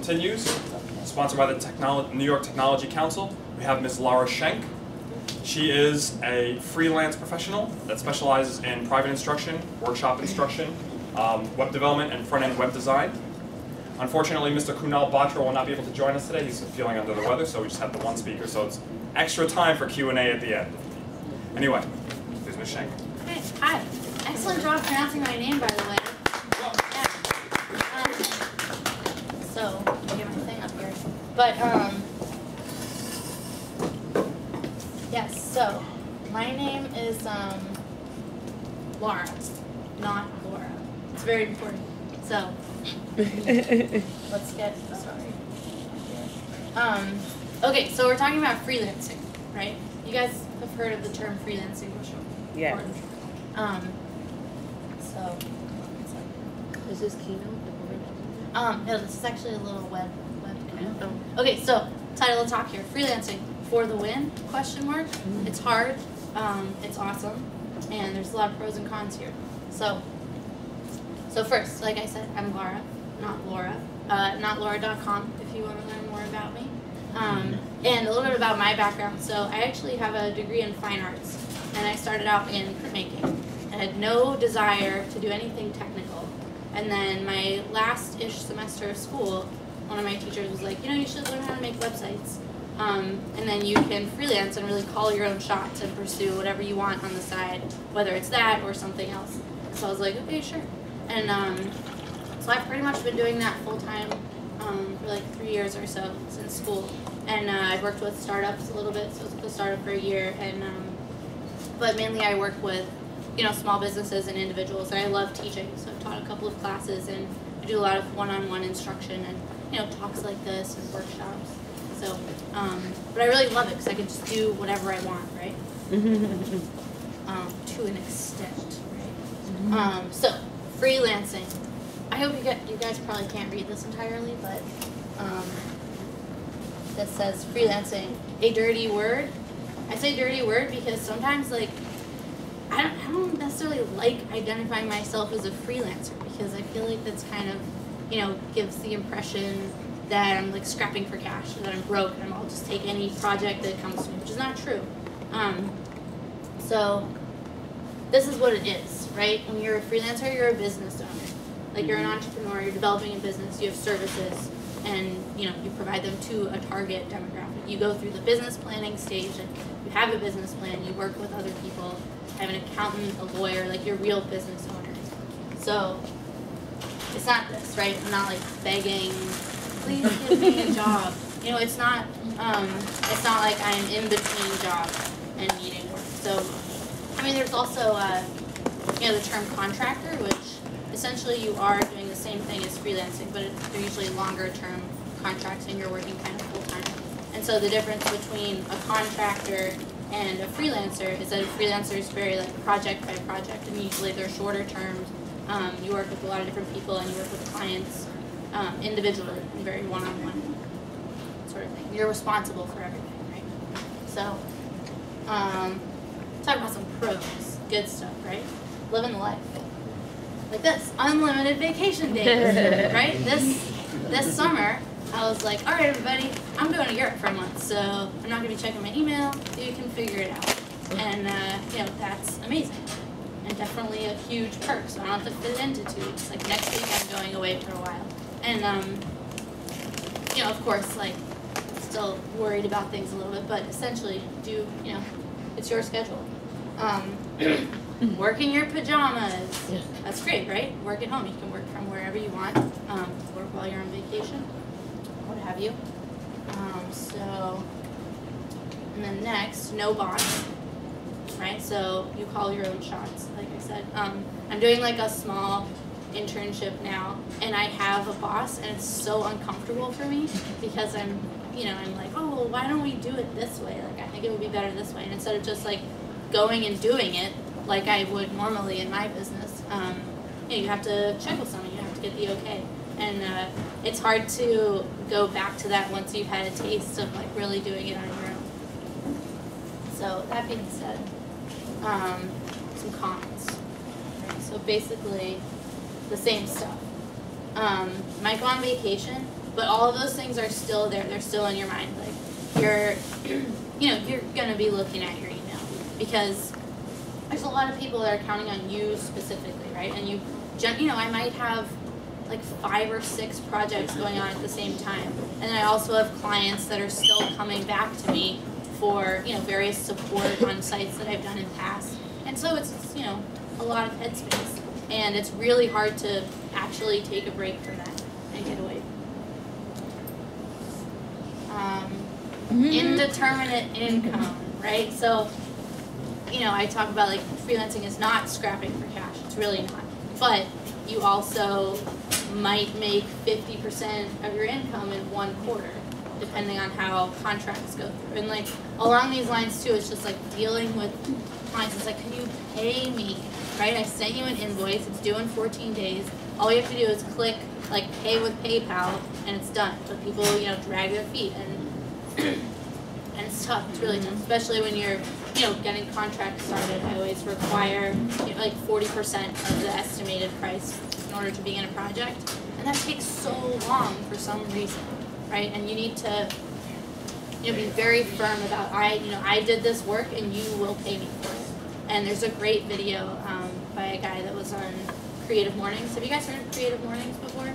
continues. Sponsored by the New York Technology Council, we have Ms. Lara Schenck. She is a freelance professional that specializes in private instruction, workshop instruction, web development, and front-end web design. Unfortunately, Mr. Kunal Batra will not be able to join us today. He's feeling under the weather, so we just have the one speaker, so it's extra time for Q&A at the end. Anyway, here's Ms. Schenck. Okay, hi. Excellent job pronouncing my name, by the way. Yeah. So, I'll get my thing up here. But, yes, so, my name is, Lara, not Laura. It's very important. So, let's get started. Okay, so we're talking about freelancing, right? You guys have heard of the term freelancing before? Yeah. So, is this Keynote? no, this is actually a little web kind of thing. Okay, so title of the talk here: freelancing for the win? Question mark. It's hard. It's awesome, and there's a lot of pros and cons here. So first, like I said, I'm Lara, not Laura. Not Laura.com if you want to learn more about me. And a little bit about my background. So I actually have a degree in fine arts, and I started out in printmaking. I had no desire to do anything technical. And then my last-ish semester of school, one of my teachers was like, you should learn how to make websites. And then you can freelance and really call your own shots and pursue whatever you want on the side, whether it's that or something else. So I was like, okay, sure. And so I've pretty much been doing that full-time for like 3 years or so since school. And I've worked with startups a little bit, so I was with a startup for a year. And but mainly I work with small businesses and individuals, and I love teaching. So I've taught a couple of classes, and I do a lot of one-on-one instruction and talks like this and workshops. So, but I really love it because I can just do whatever I want, right? To an extent, right? So freelancing. I hope you guys probably can't read this entirely, but that says freelancing, a dirty word. I say dirty word because sometimes I don't necessarily like identifying myself as a freelancer because I feel like that's kind of, gives the impression that I'm like scrapping for cash, or that I'm broke and I'll just take any project that comes to me, which is not true. So this is what it is, right? When you're a freelancer, you're a business owner. Like you're an entrepreneur, you're developing a business, you have services, and you provide them to a target demographic. You go through the business planning stage, and you have a business plan, you work with other people, have an accountant, a lawyer, like you're real business owners. So it's not this, right? I'm not like begging, please give me a job. It's not like I'm in between jobs and needing work. So, there's also, the term contractor, which essentially you are doing the same thing as freelancing, but they're usually longer term contracts and you're working kind of full time. And so the difference between a contractor and a freelancer is that a freelancer is very like project by project, and usually they're shorter terms. You work with a lot of different people and you work with clients individually and very one-on-one sort of thing. You're responsible for everything, right? So, talk about some pros, good stuff, right? Living the life. Like this, unlimited vacation days, right? This summer, I was like, all right, everybody, I'm going to Europe for a month, so I'm not going to be checking my email. You can figure it out. And, that's amazing. And definitely a huge perk, so I don't have to fit it into 2 weeks. Like, next week, I'm going away for a while. And, of course, like, still worried about things a little bit, but essentially, it's your schedule. Work in your pajamas. That's great, right? Work at home. You can work from wherever you want. Work while you're on vacation, what have you. And then next, no boss, right? So you call your own shots, like I said. I'm doing like a small internship now, and I have a boss, and it's so uncomfortable for me because I'm like, oh, well, why don't we do it this way? Like, I think it would be better this way. And instead of just like going and doing it like I would normally in my business, you have to check with someone, you have to get the okay. And it's hard to go back to that once you've had a taste of like really doing it on your own. So that being said, some cons. Right? So basically the same stuff. Might go on vacation, But all of those things are still there. They're still in your mind. Like you're, you're gonna be looking at your email because there's a lot of people that are counting on you specifically, right? And I might have like 5 or 6 projects going on at the same time, and then I also have clients that are still coming back to me for various support on sites that I've done in the past, and so it's a lot of headspace, and it's really hard to actually take a break from that and get away. Indeterminate income, right? So, I talk about like freelancing is not scrapping for cash. It's really not. But you also might make 50% of your income in 1 quarter, depending on how contracts go through. And like along these lines too, it's just like dealing with clients. It's like, can you pay me, right? I sent you an invoice. It's due in 14 days. All you have to do is click like pay with PayPal, and it's done. But people, drag their feet, and it's tough. It's really tough, especially when you're, getting contracts started. I always require like 40% of the estimated price in order to begin a project, and that takes so long for some reason, right? And you need to, be very firm about I did this work, and you will pay me for it. And there's a great video by a guy that was on Creative Mornings. Have you guys heard of Creative Mornings before?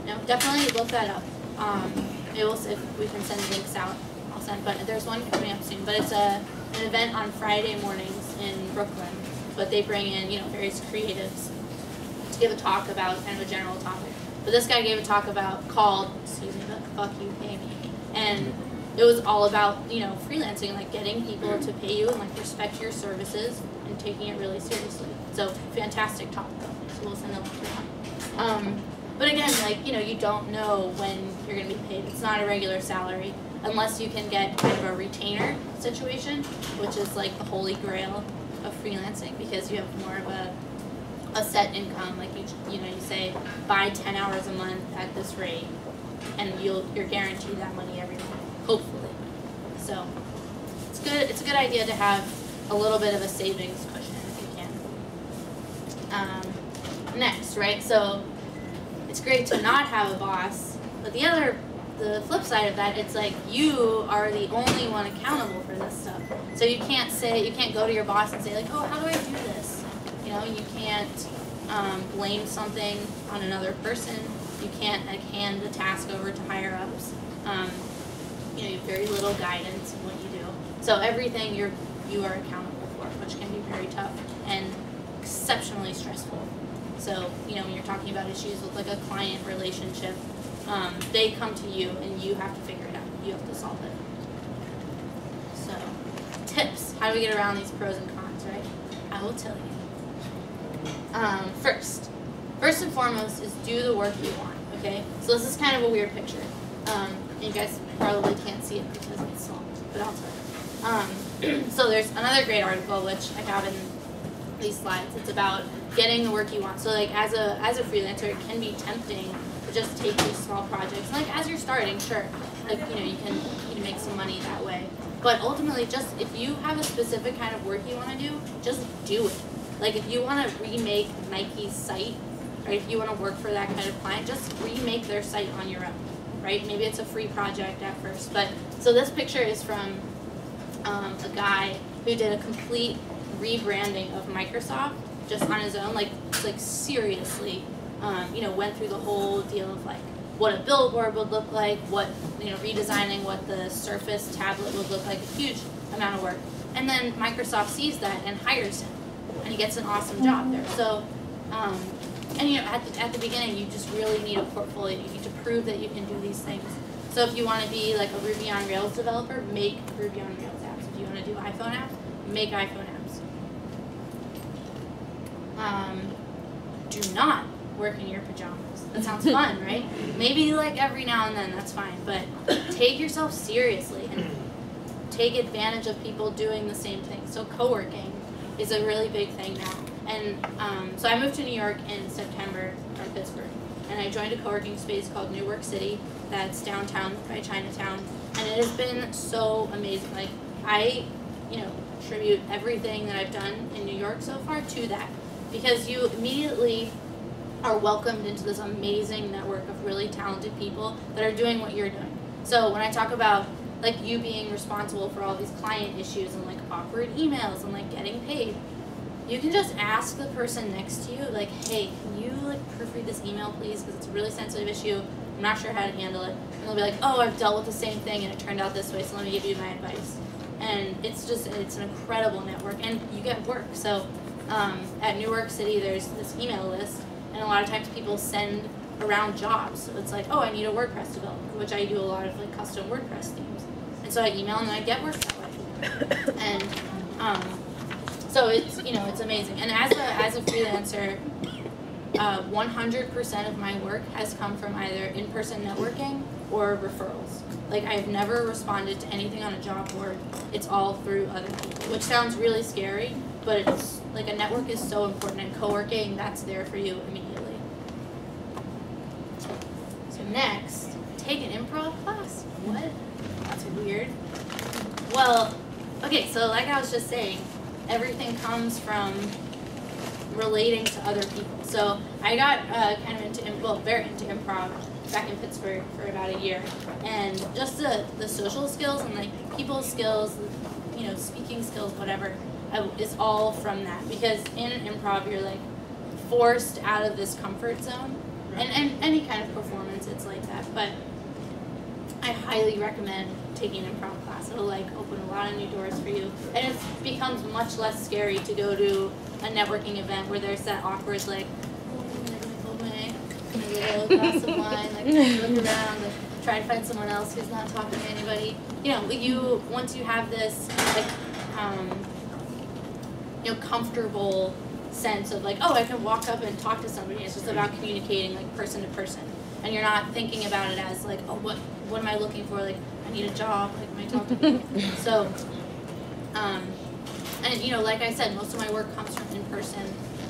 No, definitely look that up. It will, if we can send links out, I'll send. But there's one coming up soon. But it's an event on Friday mornings in Brooklyn. But they bring in various creatives to give a talk about kind of a general topic. But this guy gave a talk called "Fuck You, Pay Me," and it was all about freelancing and like getting people to pay you and like respect your services and taking it really seriously. So fantastic talk though. So we'll send a link to that. But again, like you don't know when you're going to be paid. It's not a regular salary unless you can get kind of a retainer situation, which is like the holy grail of freelancing because you have more of a set income. Like you say buy 10 hours a month at this rate, and you're guaranteed that money every month, hopefully. So it's good. It's a good idea to have a little bit of a savings cushion if you can. Next, right? So it's great to not have a boss, but the flip side of that, it's like you are the only one accountable for this stuff. So you can't go to your boss and say like, oh, how do I do this? You can't blame something on another person. You can't like hand the task over to higher ups. You have very little guidance in what you do. So everything you are accountable for, which can be very tough and exceptionally stressful. So when you're talking about issues with like a client relationship, they come to you and you have to figure it out. You have to solve it. So tips: how do we get around these pros and cons? Right? I will tell you. First and foremost is do the work you want. Okay. So this is kind of a weird picture. You guys probably can't see it because it's small, but I'll tell you. So there's another great article which I have in these slides. It's about getting the work you want. So like as a freelancer, it can be tempting to just take these small projects. And like as you're starting, sure, like you can make some money that way. But ultimately, just if you have a specific kind of work you want to do, just do it. Like if you want to remake Nike's site, right? If you want to work for that kind of client, just remake their site on your own. Right? Maybe it's a free project at first, but so this picture is from a guy who did a complete rebranding of Microsoft just on his own, like seriously, went through the whole deal of like what a billboard would look like, what redesigning what the Surface tablet would look like, a huge amount of work, and then Microsoft sees that and hires him, and he gets an awesome job there. So. And at the beginning, you just really need a portfolio. You need to prove that you can do these things. So if you want to be like a Ruby on Rails developer, make Ruby on Rails apps. If you want to do iPhone apps, make iPhone apps. Do not work in your pajamas. That sounds fun, right? Maybe like every now and then, that's fine. But take yourself seriously and take advantage of people doing the same thing. So co-working is a really big thing now. And so I moved to New York in September, or Pittsburgh, and I joined a co-working space called New York City that's downtown by Chinatown, and it has been so amazing. Like I, attribute everything that I've done in New York so far to that, because you immediately are welcomed into this amazing network of really talented people that are doing what you're doing. So when I talk about like you being responsible for all these client issues and like awkward emails and like getting paid, you can just ask the person next to you, like, hey, can you like proofread this email please, because it's a really sensitive issue, I'm not sure how to handle it. And they'll be like, oh, I've dealt with the same thing and it turned out this way, so let me give you my advice. And it's an incredible network, and you get work. So at New York City, there's this email list, and a lot of times people send around jobs. So it's like, oh, I need a WordPress developer, which I do a lot of like custom WordPress themes. And so I email and I get work that way. And so it's, you know, it's amazing. And as a freelancer, 100% of my work has come from either in-person networking or referrals. Like, I've never responded to anything on a job board. It's all through other people, which sounds really scary, but it's like a network is so important, and co-working, that's there for you immediately. So next, take an improv class. What? That's weird. Well, okay, so like I was just saying, everything comes from relating to other people. So I got kind of very into improv back in Pittsburgh for about a year, and just the social skills and like people skills, you know, speaking skills, whatever, is all from that. Because in improv, you're like forced out of this comfort zone, and any kind of performance, it's like that. But I highly recommend taking an improv class. It'll like open a lot of new doors for you, and it becomes much less scary to go to a networking event where there's that awkward like, a little glass of wine, like look around, like, try to find someone else who's not talking to anybody. You know, once you have this like you know, comfortable sense of like, oh, I can walk up and talk to somebody. It's just about communicating like person to person, and you're not thinking about it as like, oh, what am I looking for? Like, I need a job. Like, am I talking to people? So, and you know, like I said, most of my work comes from in-person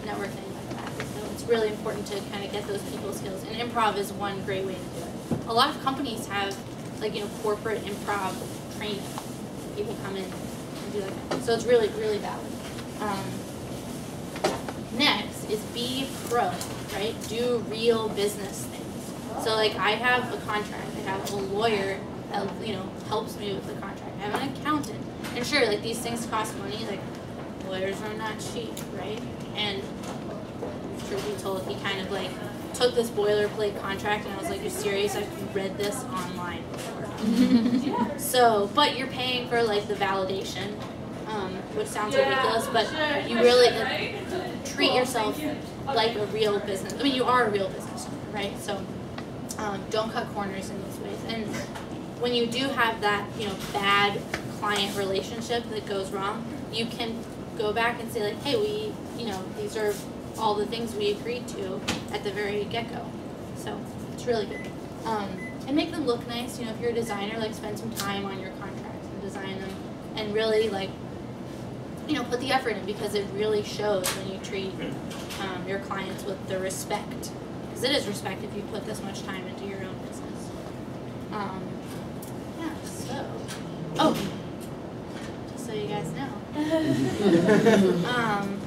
networking like that. So it's really important to kind of get those people skills, and improv is one great way to do it. A lot of companies have like, you know, corporate improv training. People come in and do like that. So it's really, really valid. Next is be pro, right? Do real business things. So like, I have a contract. I have a lawyer that, you know, helps me with the contract. I have an accountant. And sure, like, these things cost money. Like, lawyers are not cheap, right? And truth be told, he kind of like took this boilerplate contract, and I was like, you're serious? I've read this online before. So, but you're paying for like the validation, which sounds ridiculous, but you really treat yourself like a real business. I mean, you are a real business owner, right? So don't cut corners in these ways. And when you do have that, you know, bad client relationship that goes wrong, you can go back and say like, hey, you know, these are all the things we agreed to at the very get-go. So it's really good. And make them look nice. You know, if you're a designer, like, spend some time on your contracts and design them, and really, like, you know, put the effort in, because it really shows when you treat your clients with the respect. Because it is respect if you put this much time into your own business. Yeah, so, just so you guys know.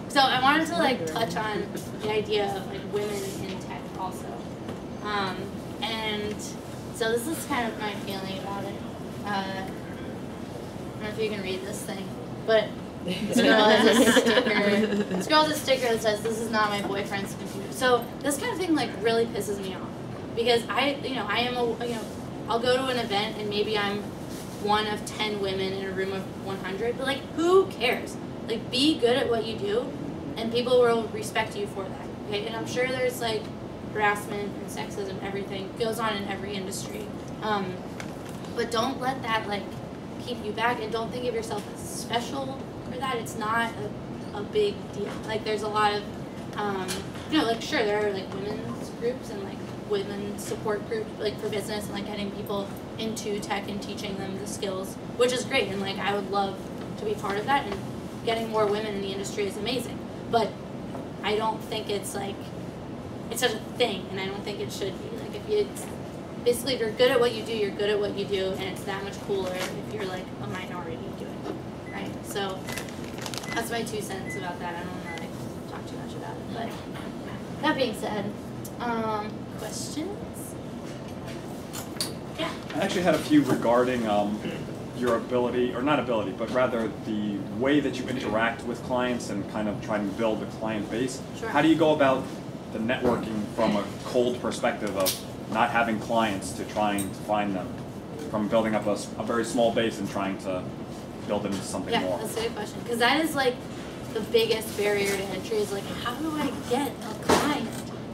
So I wanted to like touch on the idea of like women in tech also. And so this is kind of my feeling about it. I don't know if you can read this thing, but this girl has a sticker that says, "This is not my boyfriend's computer." So this kind of thing like really pisses me off, because I'll go to an event and maybe I'm one of 10 women in a room of 100, but like, who cares? Like, be good at what you do, and people will respect you for that. Okay, and I'm sure there's like harassment and sexism, everything goes on in every industry, but don't let that like keep you back, and don't think of yourself as special for that. It's not a big deal. Like, there's a lot of you know, like, sure, there are like women's groups and like women support groups like for business, and like getting people into tech and teaching them the skills, which is great, and like I would love to be part of that, and getting more women in the industry is amazing. But I don't think it's like, it's such a thing, and I don't think it should be. Like, basically, if you're good at what you do, you're good at what you do, and it's that much cooler if you're like a minority doing it, right? So that's my 2 cents about that. I don't want to like talk too much about it, but that being said, Questions? Yeah. I actually had a few regarding your ability, or not ability, but rather the way that you interact with clients and kind of trying to build a client base. Sure. How do you go about the networking from a cold perspective of not having clients to trying to find them, from building up a very small base and trying to build into something more? Yeah, that's a good question. Because that is like the biggest barrier to entry is like, how do I get a client,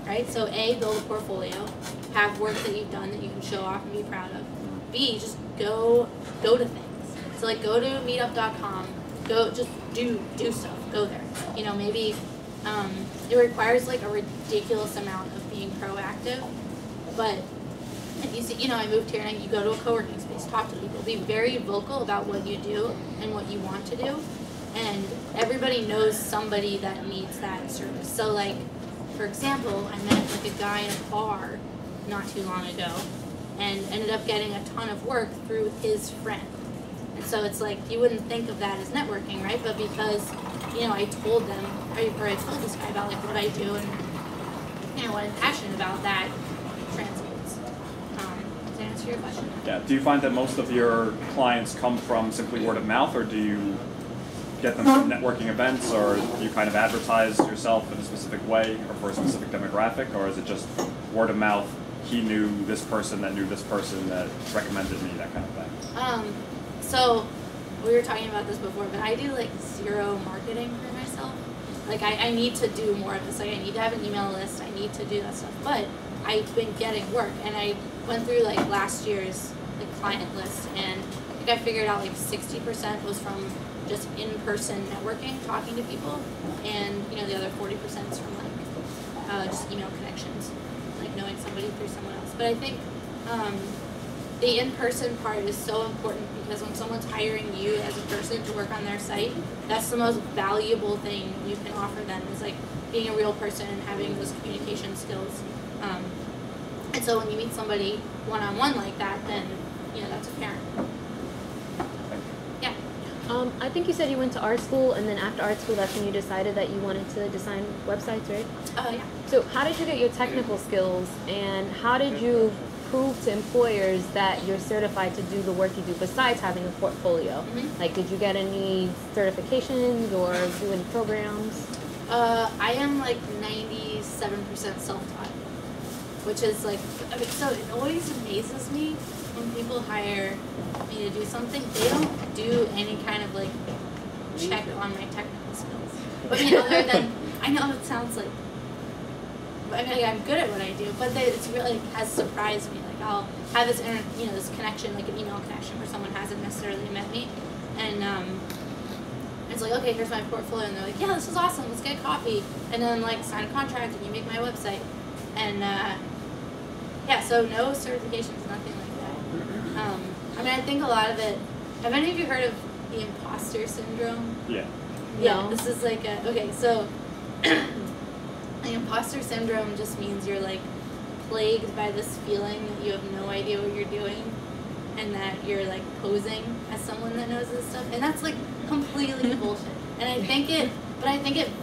right? So A, build a portfolio, have work that you've done that you can show off and be proud of. B, just go to things. So like go to meetup.com, just do stuff, go there. You know, maybe it requires like a ridiculous amount of being proactive, but if you see, you know, I moved here and you go to a co-working space, talk to people, be very vocal about what you do and what you want to do, and everybody knows somebody that needs that service. So like, for example, I met like a guy in a bar not too long ago and ended up getting a ton of work through his friend. And so it's like, you wouldn't think of that as networking, right? But because, you know, I told them, or I told this guy about like what I do and, you know, what I'm passionate about, that translates. Does that answer your question? Yeah. Do you find that most of your clients come from simply word of mouth, or do you get them from networking events, or do you kind of advertise yourself in a specific way or for a specific demographic, or is it just word of mouth? He knew this person that knew this person that recommended me, that kind of thing. So we were talking about this before, but I do like zero marketing for myself. Like I need to do more of this. Like I need to have an email list. I need to do that stuff. But I've been getting work, and I went through like last year's like client list, and I think I figured out like 60% was from just in-person networking, talking to people, and you know the other 40% is from like just email connections, like knowing somebody through someone else. But I think the in-person part is so important, because when someone's hiring you as a person to work on their site, that's the most valuable thing you can offer them, is like being a real person and having those communication skills. And so when you meet somebody one-on-one like that, then you know that's apparent. Yeah. I think you said you went to art school, and then after art school, that's when you decided that you wanted to design websites, right? Yeah. So how did you get your technical skills, and how did you prove to employers that you're certified to do the work you do besides having a portfolio? Mm-hmm. Like, did you get any certifications or do any programs? I am like 97% self-taught, which is like, I mean, so it always amazes me when people hire me to do something, they don't do any kind of like check on my technical skills. I mean, other than, I know it sounds like, I mean, I'm good at what I do, but it's really has surprised me. Like I'll have this, this connection, like an email connection, where someone hasn't necessarily met me, and it's like, okay, here's my portfolio, and they're like, yeah, this is awesome, let's get coffee, and then like sign a contract, and you make my website, and yeah, so no certifications, nothing like that. I mean, I think a lot of it. Have any of you heard of the Imposter Syndrome? Yeah. Yeah, No. this is like okay, so. The imposter syndrome just means you're like plagued by this feeling that you have no idea what you're doing, and that you're like posing as someone that knows this stuff, and that's like completely bullshit. And I think it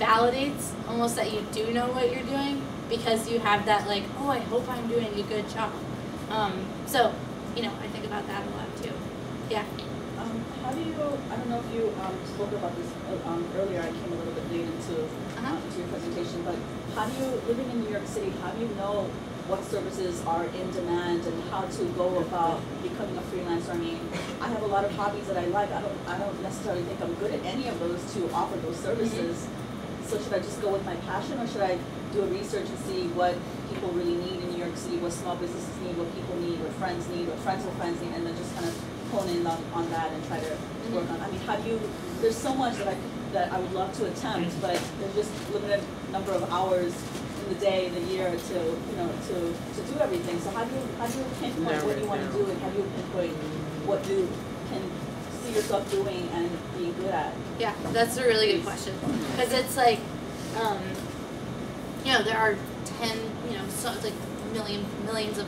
validates almost that you do know what you're doing, because you have that like, oh, I hope I'm doing a good job. So I think about that a lot too. Yeah. How do you, I don't know if you spoke about this earlier, I came a little bit late into your presentation, but how do you, living in New York City, how do you know what services are in demand and how to go about becoming a freelancer? I mean, I have a lot of hobbies that I like. I don't necessarily think I'm good at any of those to offer those services. So should I just go with my passion, or should I do a research and see what people really need in New York City, what small businesses need, what people need, what friends need, what friends of friends need, and then just kind of hone in on that and try to work on? I mean, how do you, there's so much that I would love to attempt, but there's just limited number of hours in the day, the year to do everything. So how do you pinpoint what you want to do, and how do you pinpoint what you can see yourself doing and be good at? Yeah, that's a really good question, because it's like, there are 10, so it's like millions of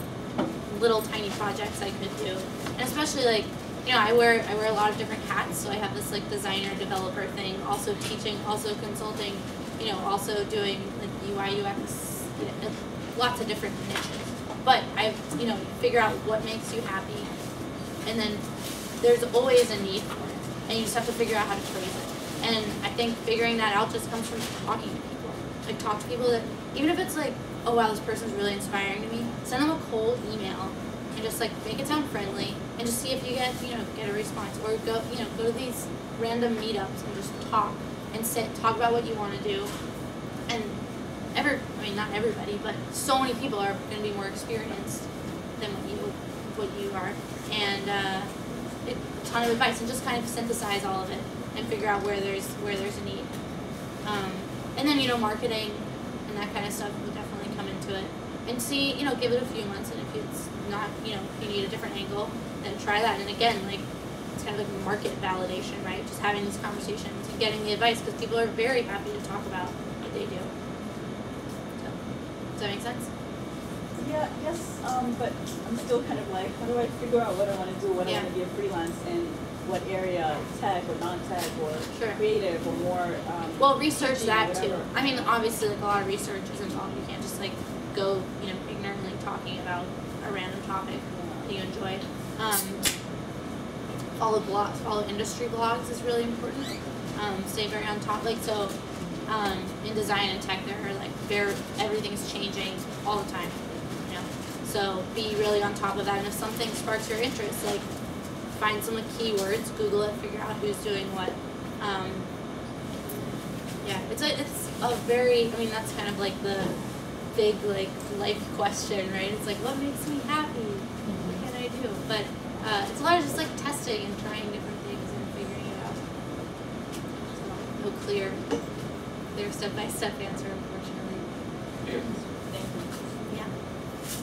little tiny projects I could do, and especially like, I wear a lot of different hats. So I have this like designer, developer thing, also teaching, also consulting, also doing like UI UX, lots of different niches. But you know, figure out what makes you happy, and then there's always a need for it, and you just have to figure out how to phrase it. And I think figuring that out just comes from talking to people. Like, talk to people that, even if it's like, oh wow, this person's really inspiring to me, send them a cold email and just like make it sound friendly and just see if you get a response, or go to these random meetups and just talk and talk about what you want to do. And not everybody, but so many people are going to be more experienced than what you are, and a ton of advice, and just kind of synthesize all of it and figure out where there's a need. And then, marketing and that kind of stuff will definitely come into it. And see, give it a few months, and if it's not, if you need a different angle, then try that. And again, like, it's kind of like market validation, right? Just having these conversations and getting the advice, because people are very happy to talk about what they do. So, does that make sense? Yeah, yes, but I'm still kind of like, how do I figure out what I want to do when I want to be a freelance, and what area, tech or non-tech or creative or more. Well, research that too. I mean, obviously, like, a lot of research is involved. You can't just like go, ignorantly talking about a random topic that you enjoy. Follow blogs, follow industry blogs is really important. Stay very on top. Like, so in design and tech, everything's changing all the time. So be really on top of that. And if something sparks your interest, like, find some keywords, Google it, figure out who's doing what. It's a very, that's kind of like the big, like, life question, right? It's like, what makes me happy? What can I do? But it's a lot of just like testing and trying different things and figuring it out. So, no clear step-by-step answer, unfortunately. Yeah.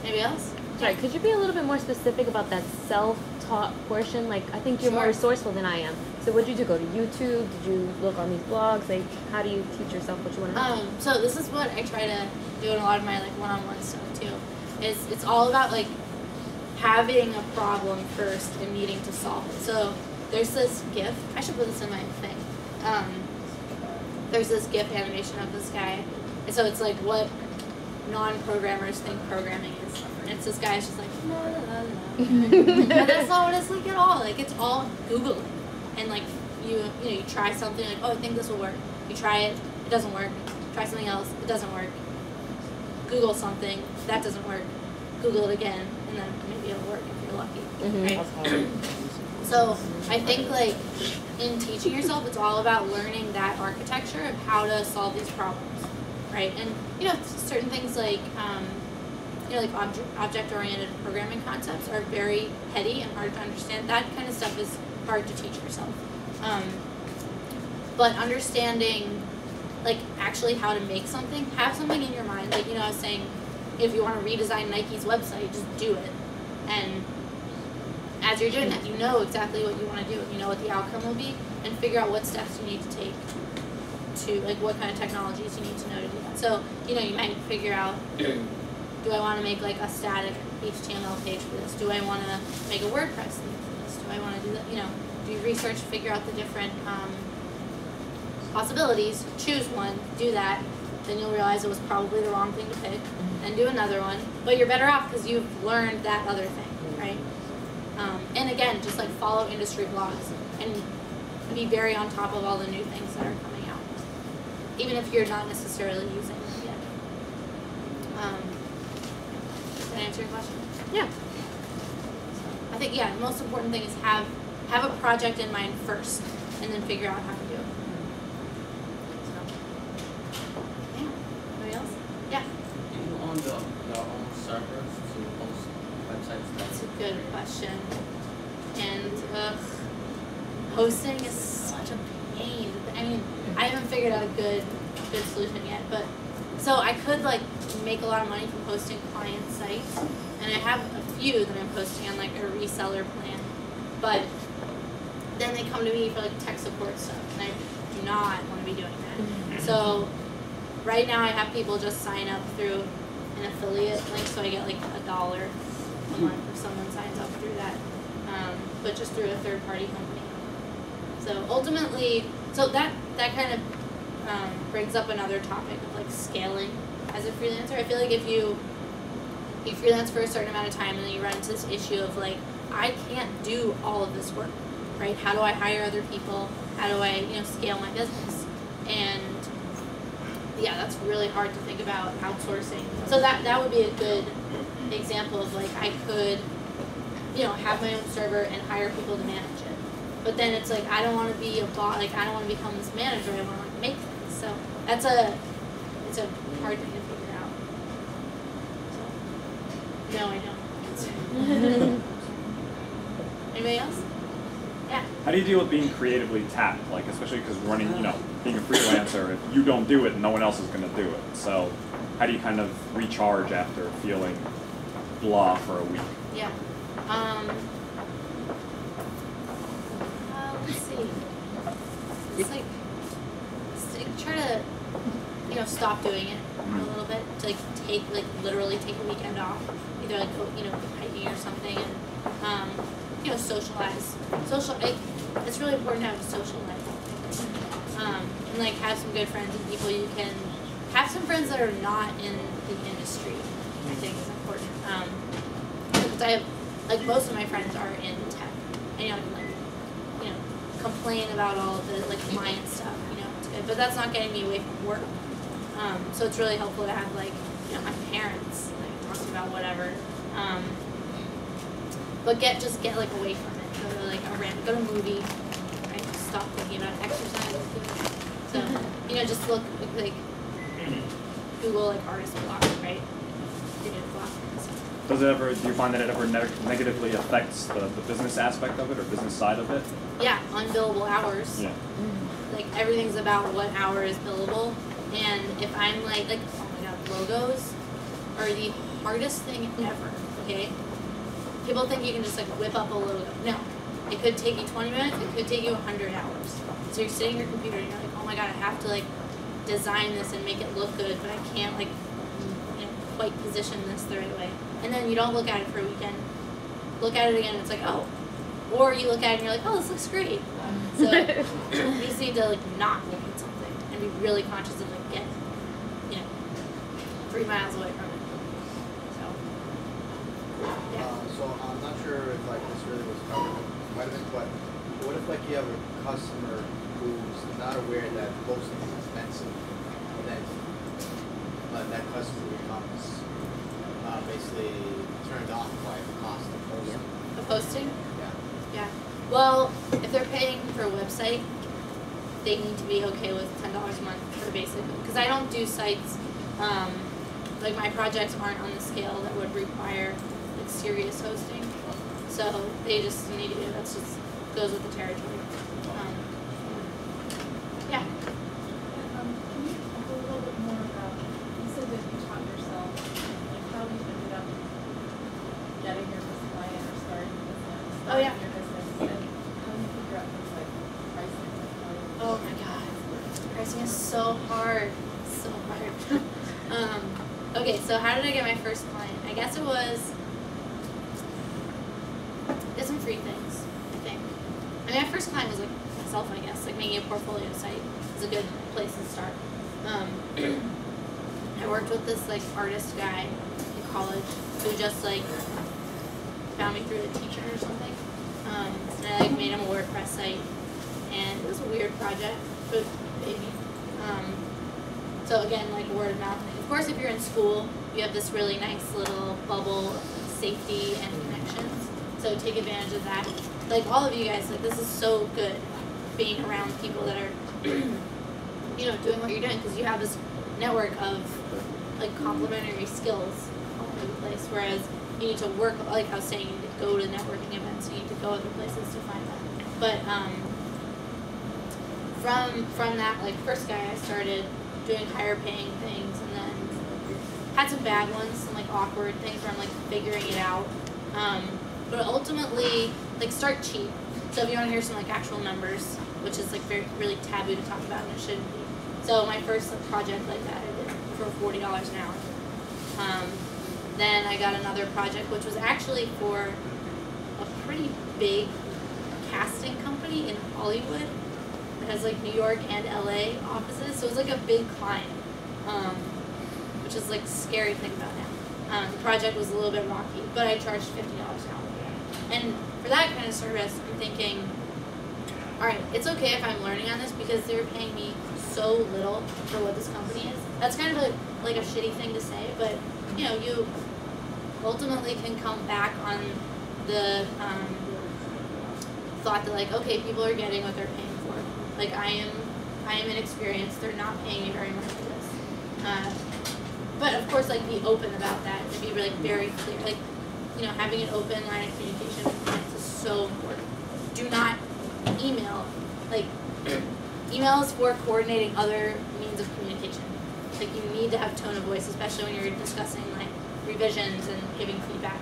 Anybody else? Sorry, could you be a little bit more specific about that self-taught portion? Like, I think you're more resourceful than I am. So what did you do? Go to YouTube? Did you look on these blogs? Like, how do you teach yourself what you want to know? So this is what I try to do in a lot of my, like, one-on-one stuff, too. It's all about, like, having a problem first and needing to solve it. So there's this GIF. I should put this in my thing. There's this GIF animation of this guy. And so it's, like, what non-programmers think programming is. And it's this guy's just like, la, la, la, la. But that's not what it's like at all. Like, it's all Googling. And, like, you try something, like, oh, I think this will work. You try it, it doesn't work. Try something else, it doesn't work. Google something, that doesn't work. Google it again, and then maybe it'll work if you're lucky, right? So I think, like, in teaching yourself, it's all about learning that architecture of how to solve these problems, right? And, certain things like, like object-oriented programming concepts are very heady and hard to understand. That kind of stuff is hard to teach yourself. But understanding, like, actually how to make something, have something in your mind. Like, I was saying, if you want to redesign Nike's website, just do it. And as you're doing that, you know exactly what you want to do, and you know what the outcome will be, and figure out what steps you need to take to, like, what kind of technologies you need to know to do that. So, you might figure out, do I want to make, like, a static HTML page for this? Do I want to make a WordPress thing for this? Do I want to do that? Do research, figure out the different possibilities, choose one, do that, then you'll realize it was probably the wrong thing to pick, and do another one. But you're better off because you've learned that other thing, right? And again, just, like, follow industry blogs and be very on top of all the new things that are coming out, even if you're not necessarily using them yet. Does that answer your question? Yeah. So I think, the most important thing is have a project in mind first, and then figure out how to do it. So, yeah. Anybody else? Yeah. Do you own your own servers to host websites? That's a good question. And hosting is such a pain. I mean, I haven't figured out a good solution yet, but so I could, like, make a lot of money from hosting client sites, and I have a few that I'm posting on, like, a reseller plan, but then they come to me for, like, tech support stuff, and I do not want to be doing that. So right now I have people just sign up through an affiliate link, so I get, like, $1 a month if someone signs up through that, but just through a third-party company. So ultimately, that kind of brings up another topic of, like, scaling as a freelancer. I feel like if you you freelance for a certain amount of time and then you run into this issue of like, I can't do all of this work, right? How do I hire other people? How do I, scale my business? And yeah, that's really hard to think about outsourcing. So that would be a good example of like, I could, have my own server and hire people to manage it. But then it's like, I don't want to be a bot, like I don't want to become this manager, I want to like make things. So it's a hard thing to figure out. So, no, I don't. Anybody else? Yeah. How do you deal with being creatively tapped? Like, especially because running, being a freelancer, if you don't do it, no one else is going to do it. So how do you kind of recharge after feeling blah for a week? Yeah. Let's see. It's like try to, stop doing it for a little bit. To literally take a weekend off. Either like go, hiking or something, and socialize. It's really important to have a social life. And like have some good friends and people you can have some friends that are not in the industry. I think is important. Because I have most of my friends are in tech, and I can complain about all of the client stuff. It's good, but that's not getting me away from work. So it's really helpful to have my parents talk about whatever. But get away from it. Go to a movie. Right? Just stop thinking about exercise. So just look Google artist block, right? Creative block. Do you find that it ever negatively affects the business aspect of it or business side of it? Yeah, unbillable hours. Yeah. Everything's about what hour is billable. And if I'm oh my god, logos are the hardest thing ever, okay? People think you can just whip up a logo. No. It could take you 20 minutes, it could take you 100 hours. So you're sitting at your computer and you're like, oh my god, I have to design this and make it look good, but I can't quite position this the right way. And then you don't look at it for a weekend. Look at it again and it's like, oh. Or you look at it and you're like, oh, this looks great. So you just need to not look at something and be really conscious of getting 3 miles away from it. So yeah. So I'm not sure if this really was covered, might have been, but what if you have a customer who's not aware that posting is expensive, and then that customer becomes basically turned off by the cost of posting? The posting? Yeah. Yeah. Well, if they're paying for a website, they need to be okay with $10 a month for basic. Because I don't do sites, my projects aren't on the scale that would require serious hosting. So they just need to, that's just goes with the territory. Yeah. Can you talk a little bit more about, you said that you taught yourself, how you ended up getting your first client or starting your business? Oh, yeah. Your business, and how do you figure out things like pricing? Oh my god. Pricing is so hard. So hard. Okay, so how did I get my first client? I guess it was did some free things, I think. I mean, my first client was myself, I guess, making a portfolio site is a good place to start. I worked with this artist guy in college who just found me through a teacher or something. And I made him a WordPress site, and it was a weird project, but baby. So again, word of mouth. Of course, if you're in school, you have this really nice little bubble of safety and connections. So take advantage of that. All of you guys, this is so good, being around people that are, doing what you're doing, because you have this network of complementary skills all over the place. Whereas you need to work, I was saying, you need to go to networking events, you need to go other places to find them. But from that first guy, I started doing higher paying things, and then had some bad ones, some awkward things where I'm figuring it out. But ultimately, start cheap. So if you want to hear some actual numbers, which is really taboo to talk about, and it shouldn't be. So my first project like that, I did for $40 an hour. Then I got another project, which was actually for a pretty big casting company in Hollywood. It has New York and LA offices, so it was a big client, which is scary to think about now. The project was a little bit rocky, but I charged $50 an hour. And for that kind of service, I'm thinking, all right, it's okay if I'm learning on this because they're paying me so little for what this company is. That's kind of like a shitty thing to say, but you know, you ultimately can come back on the thought that like, okay, people are getting what they're paying for. Like I am inexperienced. They're not paying me very much for this. But of course, like be open about that and be like very clear. Like, you know, having an open line of communication with clients is so important. Do not email. Like, email is for coordinating other means of communication. Like you need to have tone of voice, especially when you're discussing like revisions and giving feedback.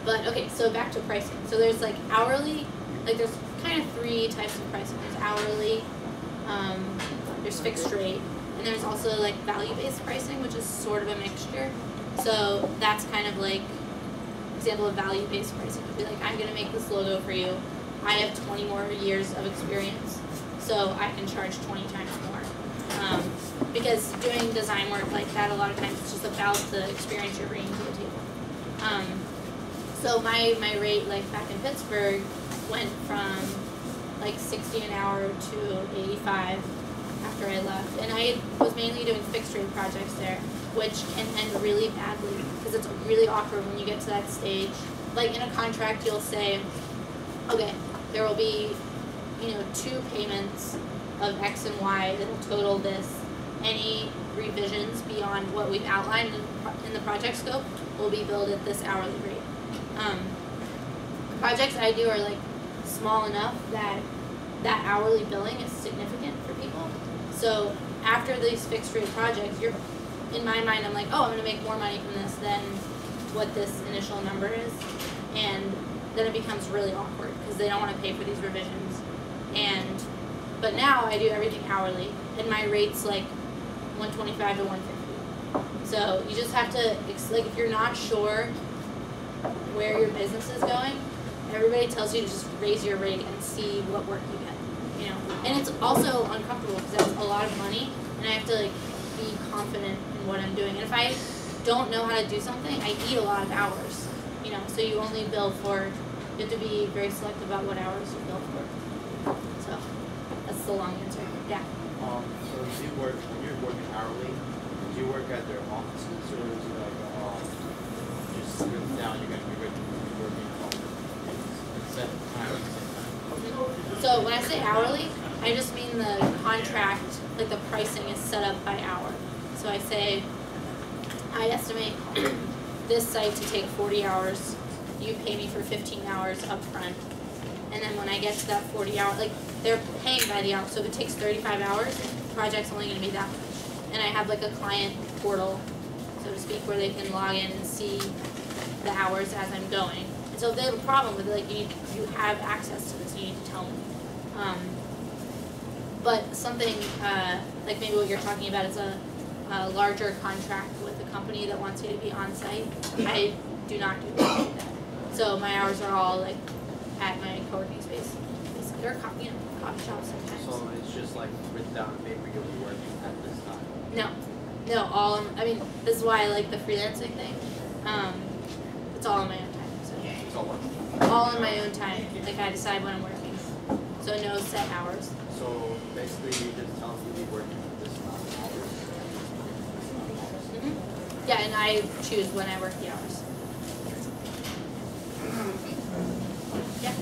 But okay, so back to pricing. So there's like hourly, like there's kind of 3 types of pricing. There's hourly, there's fixed rate, and there's also like value-based pricing, which is sort of a mixture. So that's kind of like example of value-based pricing would be like, I'm gonna make this logo for you. I have 20 more years of experience, so I can charge 20 times more. Because doing design work like that, a lot of times it's just about the experience you're bringing to the table. So my rate, like back in Pittsburgh, went from like 60 an hour to 85 after I left. And I was mainly doing fixed rate projects there, which can end really badly because it's really awkward when you get to that stage. Like in a contract, you'll say, okay, there will be, you know, 2 payments of X and Y that will total this. Any revisions beyond what we've outlined in the project scope will be billed at this hourly rate. The projects I do are like small enough that that hourly billing is significant for people. So after these fixed rate projects, you're, in my mind, I'm like, oh, I'm gonna make more money from this than what this initial number is. And then it becomes really awkward because they don't want to pay for these revisions. But now I do everything hourly, and my rate's like 125 to 150. So you just have to, like, if you're not sure where your business is going, everybody tells you to just raise your rate and see what work you get, you know. And it's also uncomfortable because that's a lot of money, and I have to like be confident in what I'm doing. And if I don't know how to do something, I eat a lot of hours, you know. So you only bill for, you have to be very selective about what hours you bill for. So that's the long answer. Yeah. So do you work, when you're working hourly, do you work at their offices, or is it like just written down, you're going to be working from set time at the same time? So when I say hourly, I just mean the contract, like the pricing is set up by hour. So I say, I estimate this site to take 40 hours. You pay me for 15 hours up front. And then when I get to that 40 hour, like they're paying by the hour. So if it takes 35 hours, the project's only going to be that much. And I have like a client portal, so to speak, where they can log in and see the hours as I'm going. And so if they have a problem with it, like you have access to this, you need to tell me. But something like maybe what you're talking about is a larger contract with a company that wants you to be on site. I do not do that. So my hours are all like at my co-working space, or coffee shops sometimes. So it's just like written down on paper, you'll be working at this time? No, I mean, this is why I like the freelancing thing. It's all in my own time. So. It's all work? All in my own time. Like I decide when I'm working. So no set hours. So basically you just tell them to be working at this amount of hours? Mm-hmm. Yeah, and I choose when I work the hours. Yeah.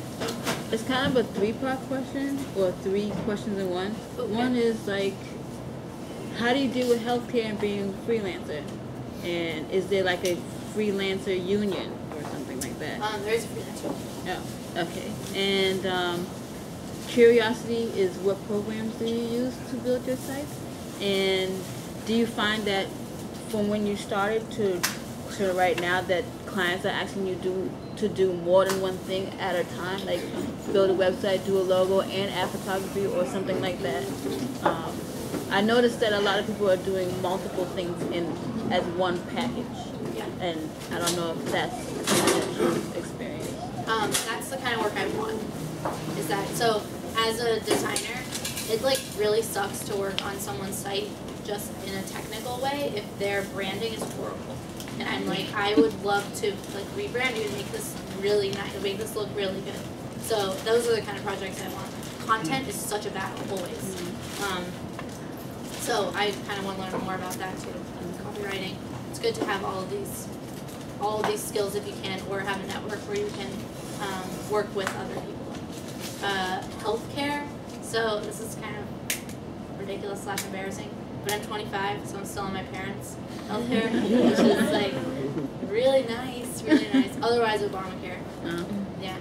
It's kind of a 3-part question, or 3 questions in one. Okay. One is like, how do you deal with healthcare and being a freelancer? And is there like a freelancer union or something like that? There is a freelancer. Oh, okay. And curiosity is, what programs do you use to build your site? And do you find that from when you started to right now that clients are asking you to do more than one thing at a time, like build a website, do a logo, and add photography or something like that? I noticed that a lot of people are doing multiple things as one package. Yeah. And I don't know if that's something that you've experienced. That's the kind of work I want. So as a designer, it like really sucks to work on someone's site just in a technical way if their branding is horrible. And I'm like, I would love to like rebrand you and make this really nice, make this look really good. So those are the kind of projects I want. Content is such a battle always. So I kind of want to learn more about that too. Copywriting. It's good to have all of these skills if you can, or have a network where you can work with other people. Healthcare. So this is kind of ridiculous / embarrassing, but I'm 25, so I'm still on my parents' healthcare, which is like really nice, really nice. Otherwise, Obamacare. Yeah.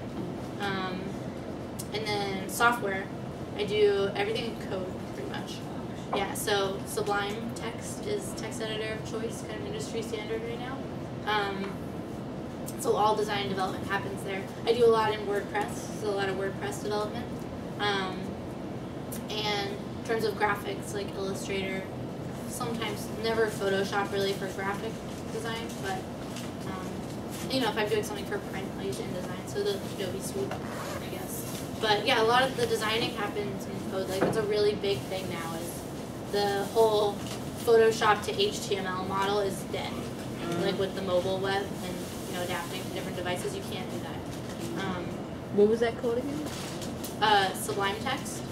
And then software. I do everything in code pretty much. Yeah. So Sublime Text is text editor of choice, kind of industry standard right now. So all design development happens there. I do a lot in WordPress, so a lot of WordPress development. And in terms of graphics, like Illustrator, sometimes never Photoshop really for graphic design, but you know, if I'm doing something for print, I'll use InDesign, so the Adobe Suite, I guess. But yeah, a lot of the designing happens in code. Like it's a really big thing now. Is the whole Photoshop to HTML model is dead. Like with the mobile web and adapting to different devices, you can't do that. What was that code again? Sublime Text.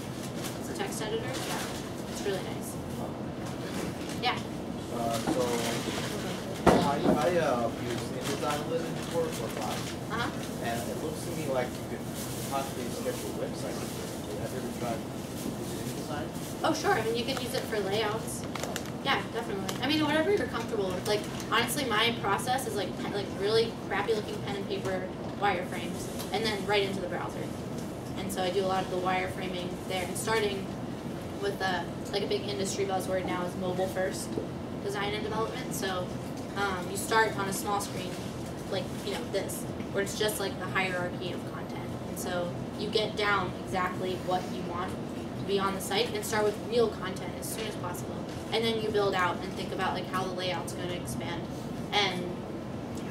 It's a text editor. Yeah, it's really nice. Yeah. So I use InDesign a little bit for class, and it looks to me like you could possibly schedule websites. Have you ever tried using InDesign? Oh sure. I mean, you can use it for layouts. Yeah, definitely. I mean, whatever you're comfortable with. Like, honestly, my process is like really crappy looking pen and paper wireframes, and then right into the browser. And so I do a lot of the wireframing there, and starting with like a big industry buzzword now is mobile first design and development. So you start on a small screen, like this, where it's just like the hierarchy of content, and so you get down exactly what you want to be on the site, and start with real content as soon as possible. And then you build out and think about like how the layout's going to expand. And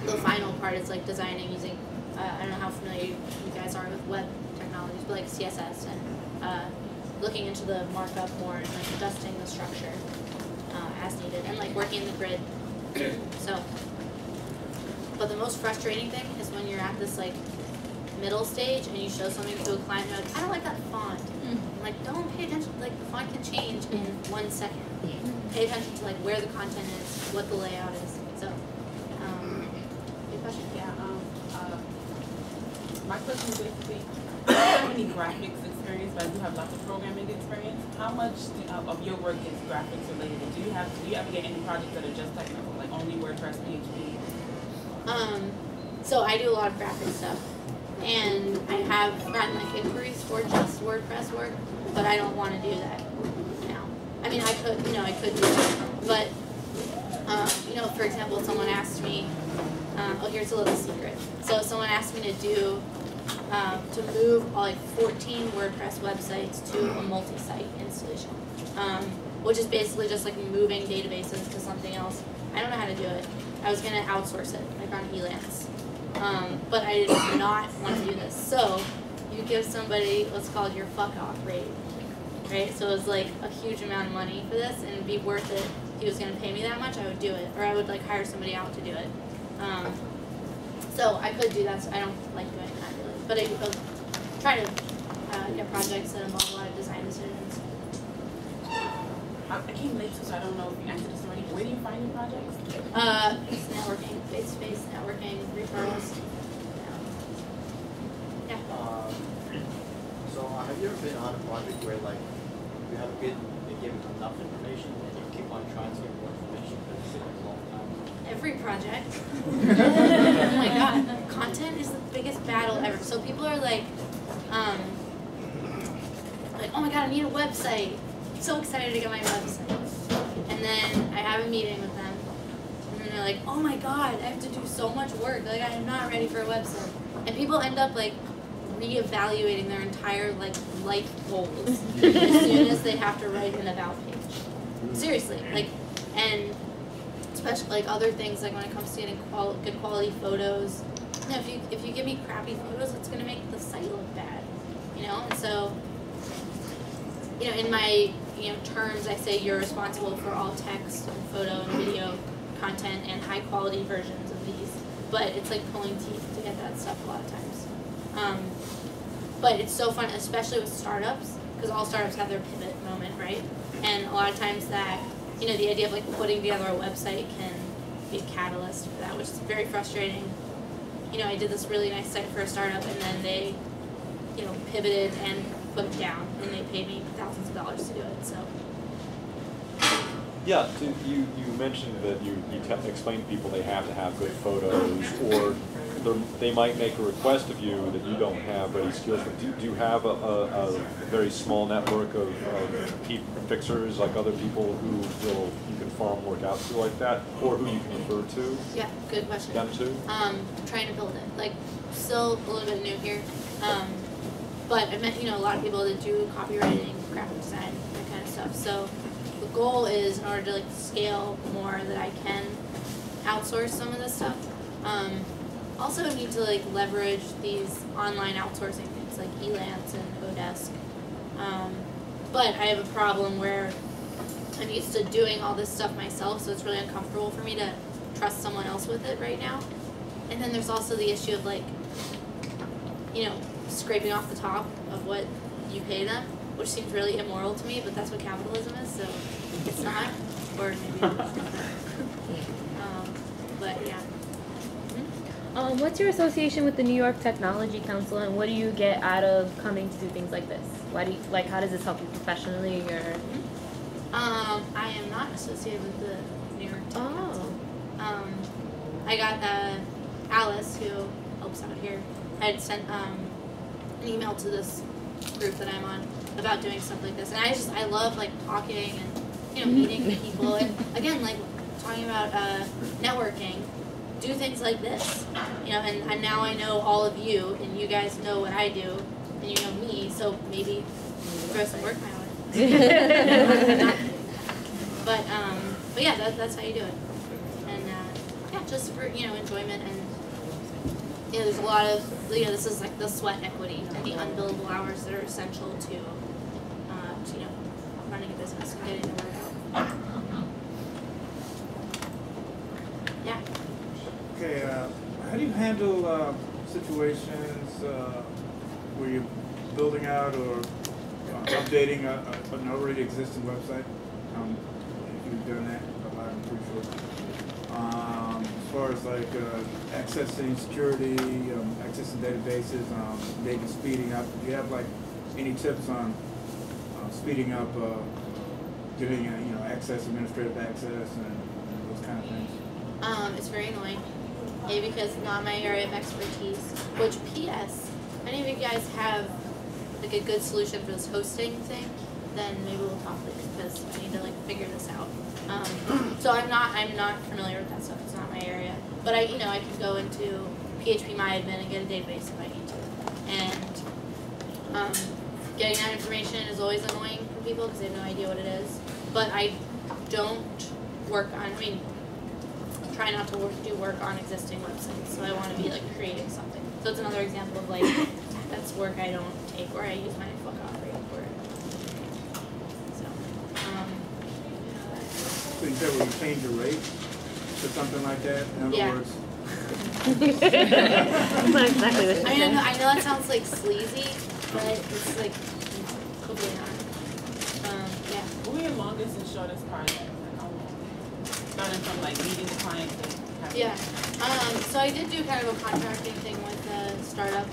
the final part is like designing using, I don't know how familiar you guys are with web technologies, but like CSS and looking into the markup more and like adjusting the structure as needed and like working in the grid. So, but the most frustrating thing is when you're at this like middle stage and you show something to a client and they're like, I don't like that font. I'm like, don't pay attention, like the font can change in 1 second. Pay attention to like where the content is, what the layout is. So, good question. Yeah. My question is basically, I don't have any graphics experience, but I do have lots of programming experience. How much of your work is graphics related? Do you ever get any projects that are just technical, like only WordPress, PHP? So I do a lot of graphic stuff, and I have gotten like inquiries for just WordPress work, but I don't want to do that now. I mean, I could do it, but for example, someone asked me. Here's a little secret. So someone asked me to do to move like 14 WordPress websites to a multi-site installation, which is basically just like moving databases to something else. I don't know how to do it. I was gonna outsource it, like on Freelance, but I did not want to do this. So you give somebody what's called your fuck off rate, right? So it was like a huge amount of money for this, and it'd be worth it. If he was gonna pay me that much, I would do it, or I would like hire somebody out to do it. So I could do that. So I don't like doing that really, but I try to get projects that involve a lot of design decisions. I came late, so I don't know if you answered this already. Where do you find your projects? It's networking, face-to-face networking, referrals. Yeah. So have you ever been on a project where like you have they give enough information and you keep on trying to get more information but it's taking a long time? Every project. Oh my god. Content is the biggest battle ever. So people are like, oh my god, I need a website. I'm so excited to get my website. And then I have a meeting with them. And then they're like, oh my god, I have to do so much work. Like, I am not ready for a website. And people end up like reevaluating their entire like life goals as soon as they have to write an about page. Seriously, like, and especially like other things like when it comes to getting good quality photos. You know, if you give me crappy photos, it's gonna make the site look bad. And so in my terms, I say you're responsible for all text and photo and video content and high quality versions of these. But it's like pulling teeth to get that stuff a lot of times. But it's so fun, especially with startups, because all startups have their pivot moment, right? And a lot of times that, the idea of like putting together a website can be a catalyst for that, which is very frustrating. I did this really nice site for a startup, and then they, pivoted and put it down, and they paid me thousands of dollars to do it. So. Yeah, so you mentioned that you explain to people they have to have good photos, or they might make a request of you that you don't have ready skills. But do you have a very small network of fixers, like other people who you can farm work out to like that, or who you can refer to? Yeah, good question. Them too? I'm trying to build it. Like, still a little bit new here. But I met, a lot of people that do copywriting, graphic design, that kind of stuff. So the goal is, in order to like scale more, that I can outsource some of this stuff. Also need to like leverage these online outsourcing things like Freelance and Odesk. But I have a problem where I'm used to doing all this stuff myself, so it's really uncomfortable for me to trust someone else with it right now. And then there's also the issue of like, scraping off the top of what you pay them, which seems really immoral to me, but that's what capitalism is, so it's not, or maybe it is. But yeah. What's your association with the New York Technology Council, and what do you get out of coming to do things like this? Why do you, how does this help you professionally, or? I am not associated with the New York Tech Council. I got Alice, who helps out here, had sent an email to this group that I'm on about doing stuff like this, and I love like talking and meeting people, and again like talking about networking. Do things like this, and now I know all of you, and you guys know what I do, and you know me, so maybe throw some work my way. But yeah, that's how you do it, and yeah, just for enjoyment, and there's a lot of this is like the sweat equity and the unbillable hours that are essential to running a business and getting the word out. Yeah. Okay, how do you handle situations where you're building out or updating an already existing website? If you've done that, I'm pretty sure. As far as like accessing security, accessing databases, maybe speeding up. Do you have like any tips on speeding up, getting access, administrative access, and those kind of things? It's very annoying. A, because it's not my area of expertise, which P.S. if any of you guys have like a good solution for this hosting thing, then maybe we'll talk later, because I need to like figure this out. So I'm not familiar with that stuff. It's not my area. But I can go into PHP-MyAdmin and get a database if I need to. And getting that information is always annoying for people because they have no idea what it is. But I don't work on. Try not to do work on existing websites, so I want to be like creating something. So it's another example of like that's work I don't take, or I use my fuck off rate for it. So you said when you change your rate to something like that? In other words. That's not exactly what you said. I know that sounds like sleazy, but it's like hopefully not. Yeah. What were your longest and shortest projects? Starting from like meeting the clients and having yeah. So I did do kind of a contracting thing with a startup.